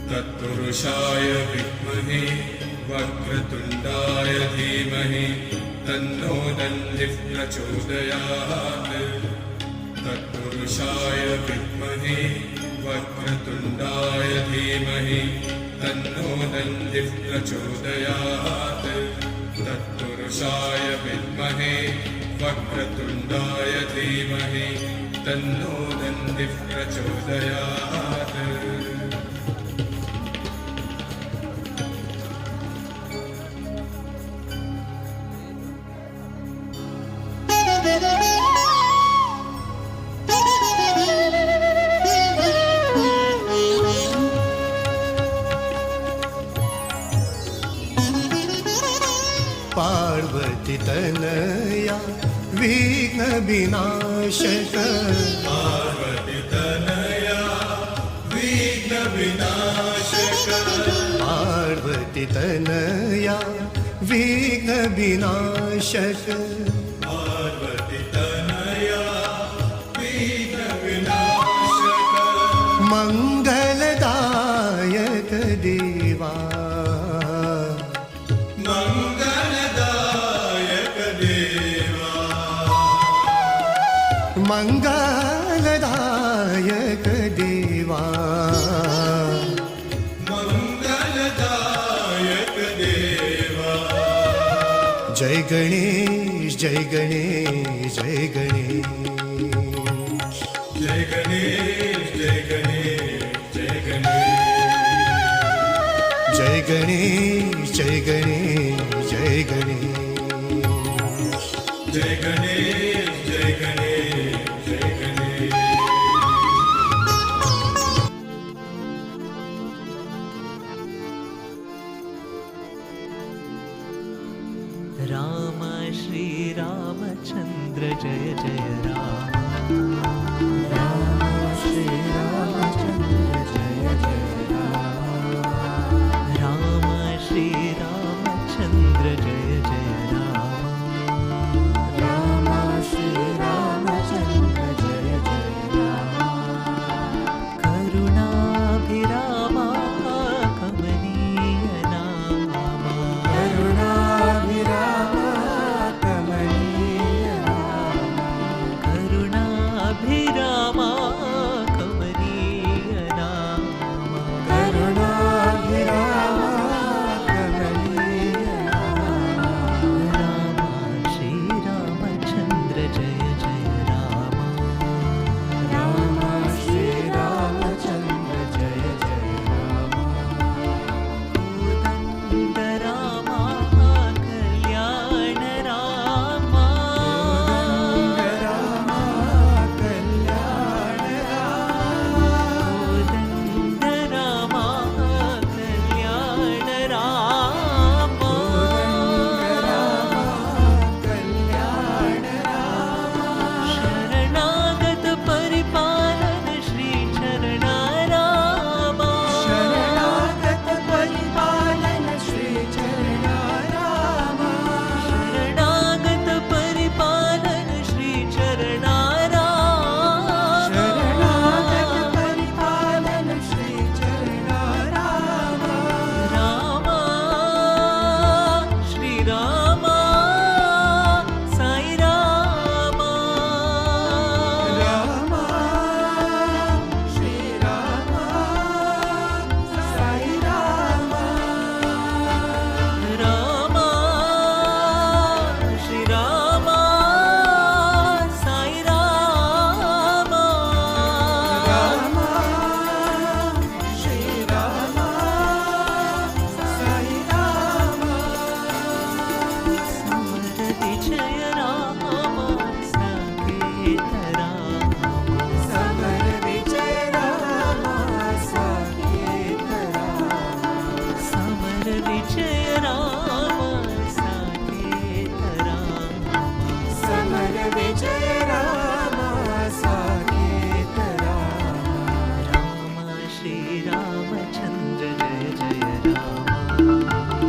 तत्पुरुषाय विद्महे वक्रतुण्डाय धीमहि तन्नो दन्तिः प्रचोदयात्। तत्पुरुषाय विद्महे वक्रतुण्डाय धीमहि तन्नो दन्तिः प्रचोदयात्। तत्पुरुषाय विद्महे वक्रतुण्डाय धीमहि तन्नो दन्तिः प्रचोदयात्। पार्वती तनया विघ्न विनाशक, पार्वती तनया विघ्न विनाशक, पार्वती तनया विघ्न विनाशक, पार्वती तनया विघ्न विनाशक, मंगलदायक देवा, मंगलदायक देवा, मंगलदायक देवा, मंगलदायक देवा। जय गणेश जय गणेश जय गणेश, जय गणेश जय गणेश जय गणेश, जय गणेश जय गणेश जय गणेश, जय गणेश जय गणेश जय गणेश। राम श्री रामचंद्र जय जय राम, राम श्री रामचंद्र जय जय राम, राम श्री रामचंद्र जय जय राम, राम श्री रामचंद्र जय जय राम। करुणाभिरामा कमनीय नामा, करुणाभिरामा कमनीय नामा, करुणाभिरामा कमनीय नामा, करुणाभिरामा कमनीय नामा। राम श्री रामचंद्र जय जय राम, राम श्री रामचंद्र जय जय राम। कोदंड रामा कल्याण रामा, कोदंड रामा कल्याण रामा, कोदंड रामा कल्याण रामा, कोदंड रामा कल्याण रामा। शरणागत परिपालन श्री चरणा रामा, शरणागत परिपालन श्री चरणा रामा, शरणागत परिपालन श्री चरणा रामा, शरणागत परिपालन श्री चरणा रामा। रामा श्री रामा साई रामा, रामा श्री रामा साई रामा, रामा श्री रामा साई रामा, रामा श्री रामा साई रामा। समर विजय राम साकेत राम, समर विजय राम साकेत राम, समर विजय राम साकेत राम, समर विजय राम साकेत राम। राम श्री रामचंद्र जय जय राम,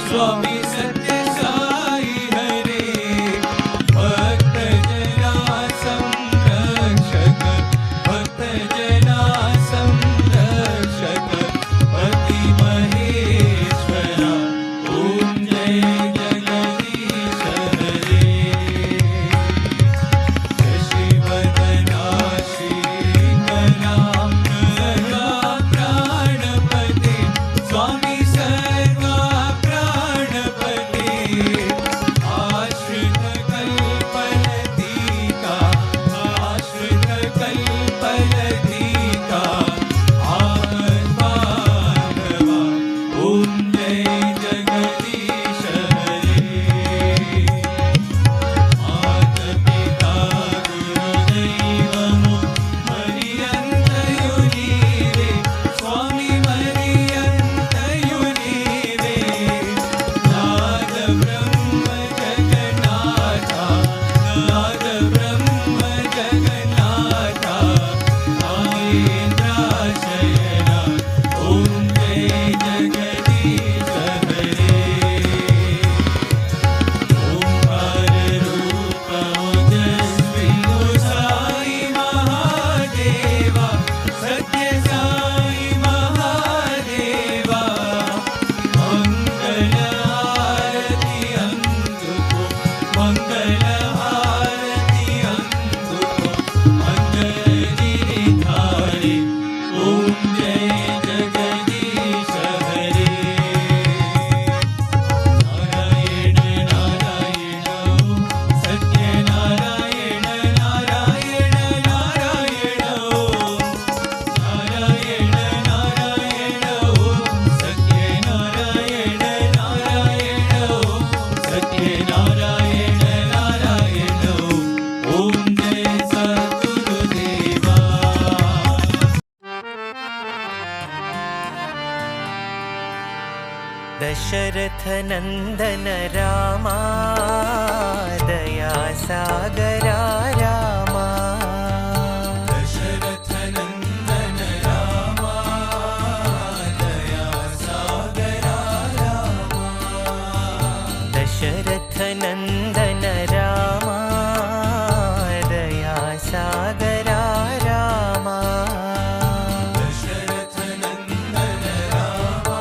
स्वामी सत्य साई हरे भक्त जना संरक्षक भक्त जना संरक्षक पति महेश्वरा ओम जय जगदीश हरे शशिवदना श्रीकरा सर्वा प्राणपते स्वामी सर्वा प्राणपते आश्रित कल्पलतिका आश्रित कल्पलतिका आत्माधवा ओम जय जगदीश हरे मातपिता गुरुदैवमो मरियन्तयुनीवे स्वामी मरियन्तयुनीवे नाद ब्रह्म जगन्नाथा नाद ब्रह्म जगन्नाथा नागेन्द्राशयना ॐ जय जगदीश हरे ओंकार रूप ओजस्वी साई महादेवा सत्य साई महादेवा मंगल आरती अंतुको मंगल आरती अंतुको अंजलि धारी ओम जय जगदीश हरे नारायण नारायण सत्य नारायण नारायण नारायण नारायण नारायण सत्य नारायण नारायण सत्य नारायण नारायण ओम जय सद्गुरुदेवा दशरथ नंदन रामा दया सागरा रामा दशरथ नंदन रामा दया सागरा रामा दशरथ नंदन रामा दया सागरा रामा दशरथ नंदन रामा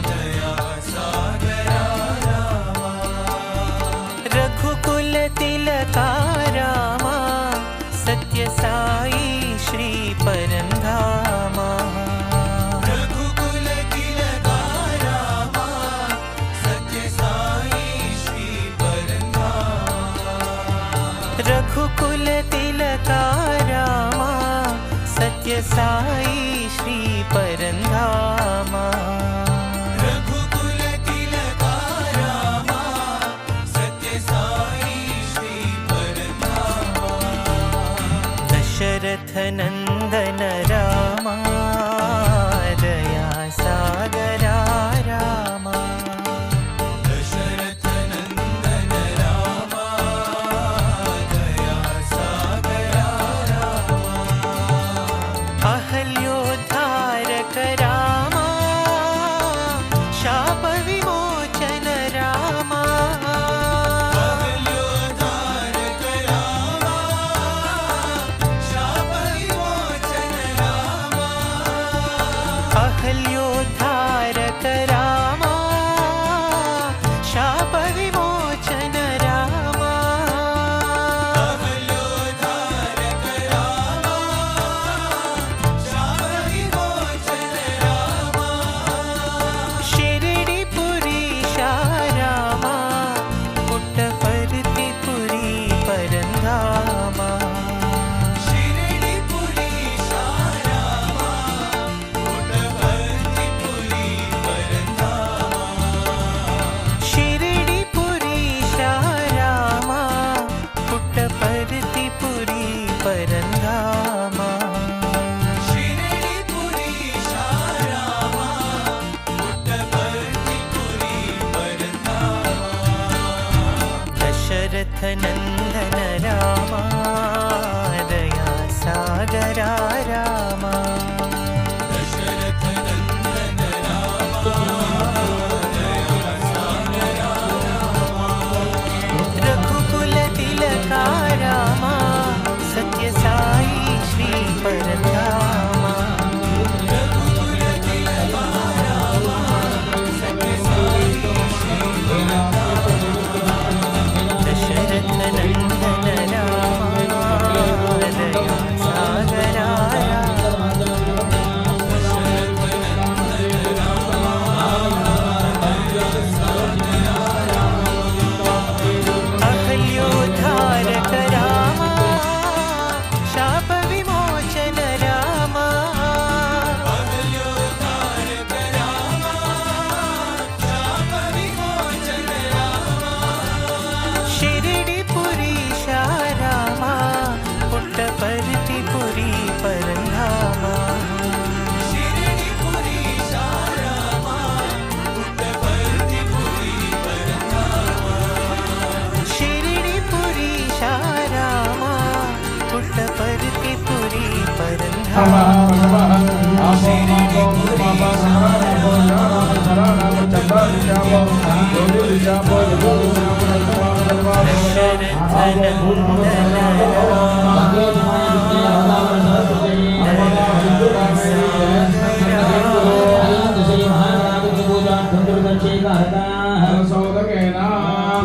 दया सागरा रामा रघुकुल तिलका रामा सत्य साई श्री परंधामा रघुकुल तिलका रामा सत्य साई श्री परंधामा रघुकुल तिलका रामा सत्य साई श्री परंधामा रघुकुल तिलका रामा सत्य साई श्री परंधामा दशरथ नंदन रामा दया सागरा रामा दशरथ नंदन रामा दया सागरा रामा अहल्योद्धारक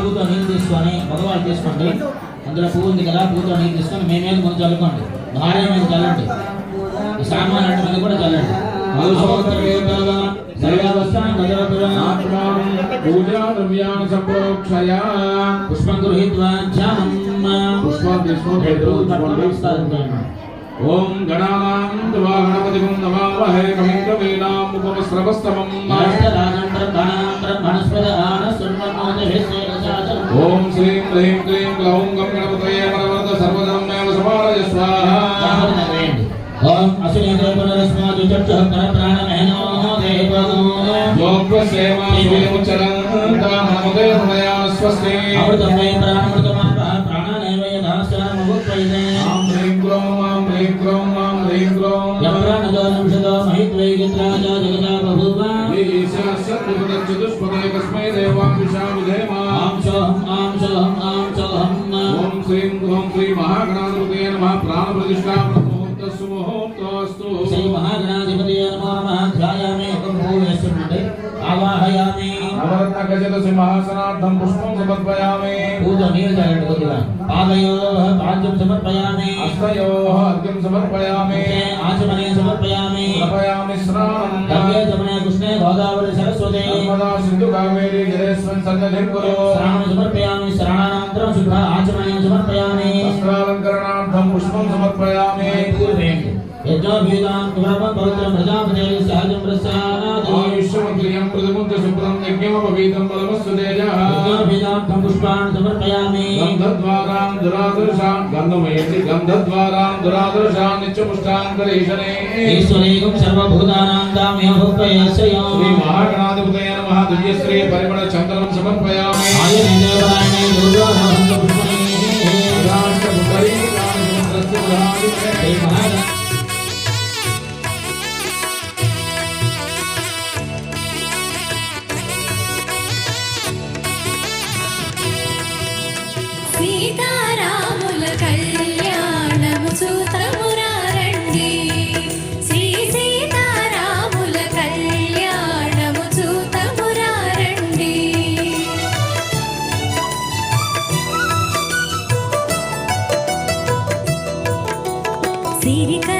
పూతో నీళ్ళు తీసుకొని మగవాళ్ళు తీసుకోండి. అందులో పువ్వు ఉంది కదా, పూతో నీళ్ళు తీసుకొని మీ మీద కొంచెం చల్లుకోండి, భార్య మీద చల్లండి, ఈ సామాన్ అంటే మీద కూడా చల్లండి. పుష్పం గృహీత్వా ఓం గణానాం త్వా గణపతిం నమామహే కవిం కవీనాం ఉపమస్రవస్తమం ఓం శ్రీం హ్రీం క్లీం గ్లౌం గం గణపతయే వరవరద సర్వధర్మేవ సమారయ స్వాహా. ఓం అసునేంద్ర పునరస్మాతు చక్షుః ప్రాణమేనో దేవో యోగసేవా సూయముచరం తానమదే హృదయా స్వస్తి. అమృతమే ప్రాణమృతమాప ప్రాణనేవ యథాశ్రమముపైదే ఆం హ్రీం గ్లౌం ఆం హ్రీం గ్లౌం ఆం హ్రీం గ్లౌం యప్రాణదో నిమిషదో మహిత్వైగిత్రాజా జగదా బభూవ చతుష్పదే కస్మై దేవాం విశాముధేమా. ఆం సోహం ఆం సోహం ఆం సోహం. ఓం శ్రీం ఓం శ్రీ మహాగణాధిపతయే నమః. ప్రాణ ప్రతిష్ఠా ముహూర్తస్సు ముహూర్తోస్తు. శ్రీ మహాగణాధిపతయే నమో నమః. ధ్యాయామి ఒక పువ్వు వేస్తున్నాండి, ఆవాహయామి. నవరత్న గజత సింహాసనార్థం పుష్పం సమర్పయామి. పూజ నీళ్ళు తాగండి కొద్దిగా. పాదయో పాద్యం సమర్పయామి. హస్తయోః అర్ఘ్యం సమర్పయామి. ఆచమనీయం సమర్పయామి. సమర్పయామి స్నానం. గంగే జమునే కృష్ణే గోదావరి సరస్వతి నర్మదా సింధు కావేరీ జలేస్మిన్ సన్నిధిం కురు. స్నానం సమర్పయామి. స్నానానంతరం శుద్ధ ఆచమనీయం సమర్పయామి. వస్త్రాలంకరణార్థం పుష్పం సమర్పయామి. పూర్వేంటి యజ్ఞోపీతాం కుమరమం పవిత్రం ప్రజాపతే సహజం ప్రసాదాది. ఆయుష్యమగ్రియం ప్రతిముద్ర శుభ్రం యజ్ఞమపవీతం బలమస్సు తేజః. యజ్ఞోపీతాం పుష్పాన్ని సమర్పయామి. గంధద్వారాం దురాదర్శాన్ గంధమయంతి గంధద్వారాం దురాదర్శాన్ నిత్యపుష్టాంతరీషణే. ఈశ్వరేకం సర్వభూతానాం దామ్య భూపయస్యయం. శ్రీ మహాగణాధిపతయే నమః. దివ్యశ్రీ పరిమళ చందనం సమర్పయామి. ఆయనే దేవాయనే దుర్గానాం పుష్పణే. రాష్ట్రపుత్రీ రామచంద్రస్య ప్రధానికే. శ్రీ మహాగణ సీతారాముల కళ్యాణము చూతమురారండి. శ్రీ సీతారాముల కళ్యాణము చూతమురారండి. సిరిక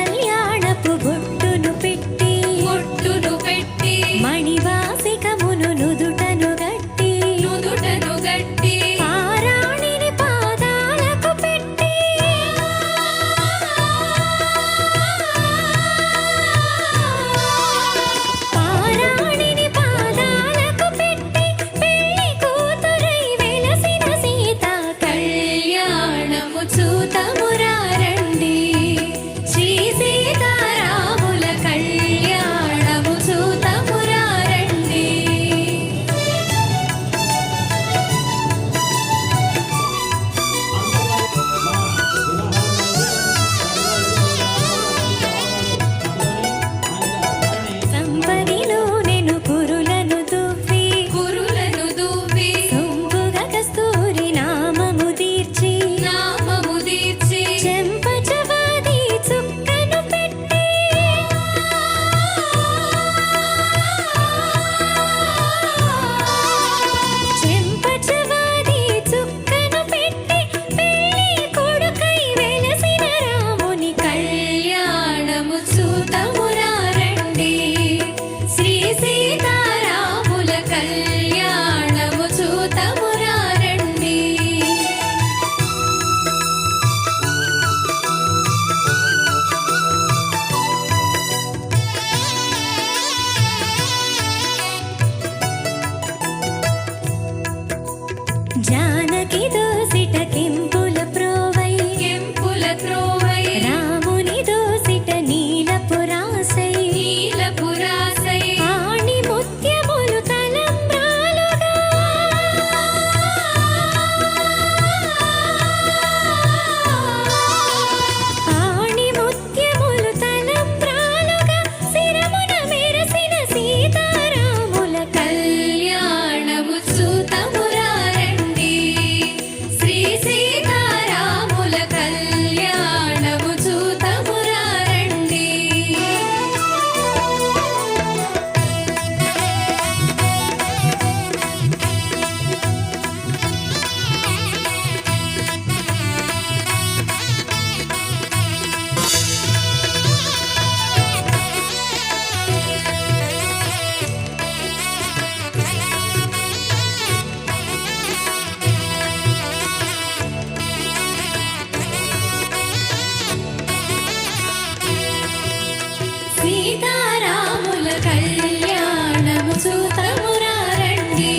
సీతారాముల కళ్యాణము చూతమురారండి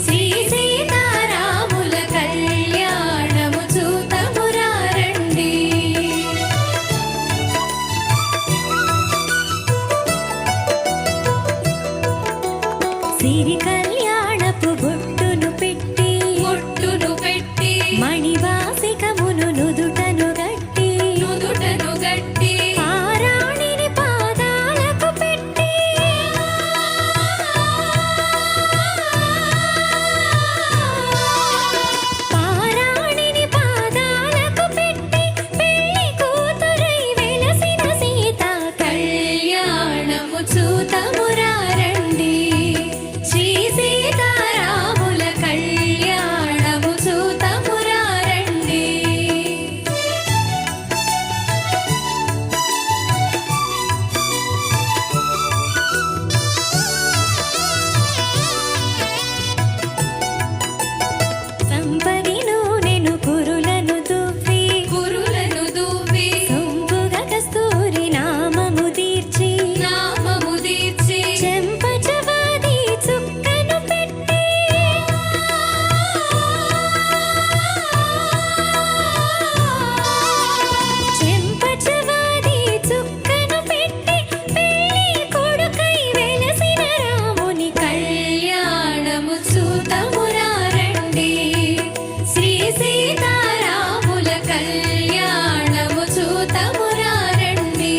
శ్రీ సీతారాముల కళ్యాణము చూతమురారండి సిరి కళ్యాణపు బొట్టును పెట్టి మణివాసికమును నుదుటను గట్టి పారాణిని పాదాలకు పెట్టి పారాణిని పాదాలకు పెట్టి పెళ్లి కూతురై వెలసిన సీత కళ్యాణము చూతమురారండి శ్రీ సీతారాముల కళ్యాణము చూతమురారండి సంపగి నూనెను కురులను దువ్వి సొంపుగ కస్తూరి నామము దీర్చి చెంపచవాది చుక్కను పెట్టి చెంపచవాది చుక్కను పెట్టి పెళ్లి కొడుకై వెలసిన రాముని కళ్యాణము చూతమురారండి శ్రీ సీతారాముల కళ్యాణము చూతమురారండి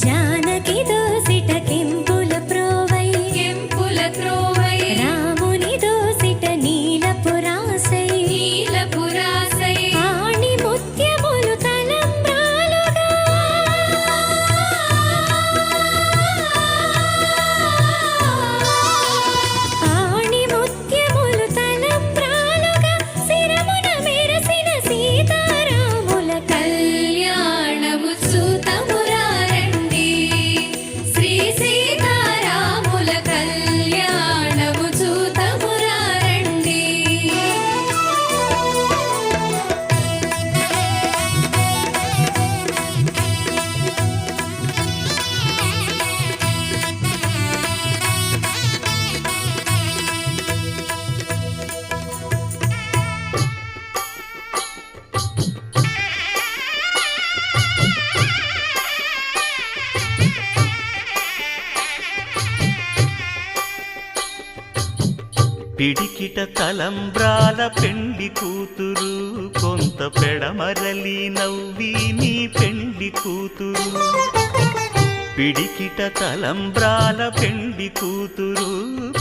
జానకి దోసిట కెంపుల ప్రోవై రాముని దోసిట నీలపురాసై ఆణి ముత్యములు తలంబ్రాలుగా ఆణి ముత్యములు తలంబ్రాలుగా శిరమున మెరసిన సీతారాముల కళ్యాణము చూతమురారండి శ్రీ సీతారాముల కళ్యాణము చూతమురారండి పిడికిట తలంబ్రాల పెండి కూతురు కొంత పెడమరలి నవ్వి నీ పెండి కూతురు పిడికిట తలంబ్రాల పెండి కూతురు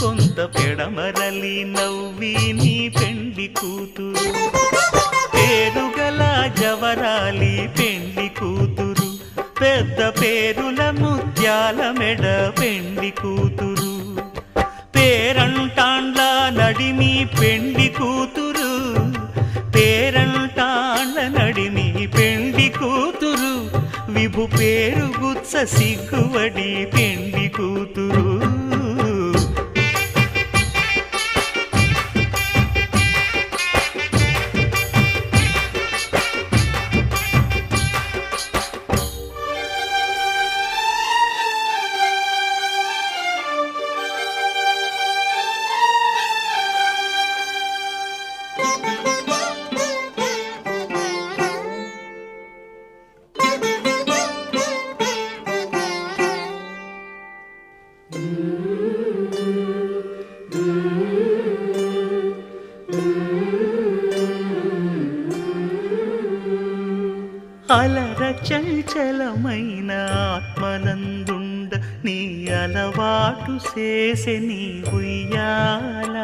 కొంత పెడమరలి నవ్వి నీ పెండి కూతురు పేరుగల జవరాలి పెండి కూతురు పెద్ద పేరుల ముత్యాల మెడ పెండి కూతురు పేరంటాండ్ల నడిమి పెండి కూతురు పేరంటాండ్ల నడిమి పెండి కూతురు విభు పేరు గుత్స సిగ్గువడి పెండి కూతురు అలర చంచలమైన ఆత్మనందుండ నీ అలవాటు చేసే నీ ఉయ్యాల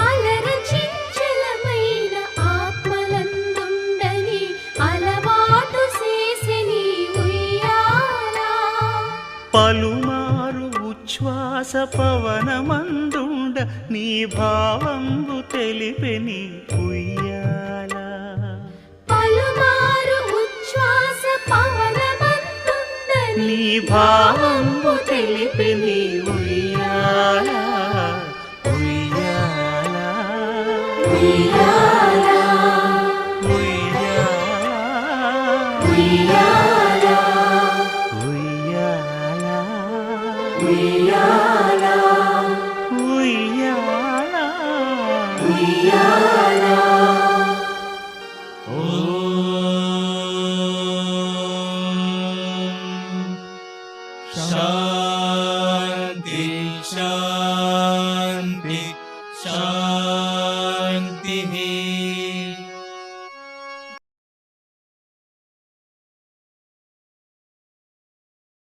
అలర చంచలమైన ఆత్మలందుండని అలవాటు చేసే నీ ఉయ్యాల పలుమారు ఉచ్ఛ్వాస పవనమందుండ నీ భావంబు తెలిపే నీ ఉయ్యాల పలుమారు ఉచ్ఛ్వాస పవనమందుండని నీ భావంబు తెలిపే ఉయ్యాలా శాంతి శాంతి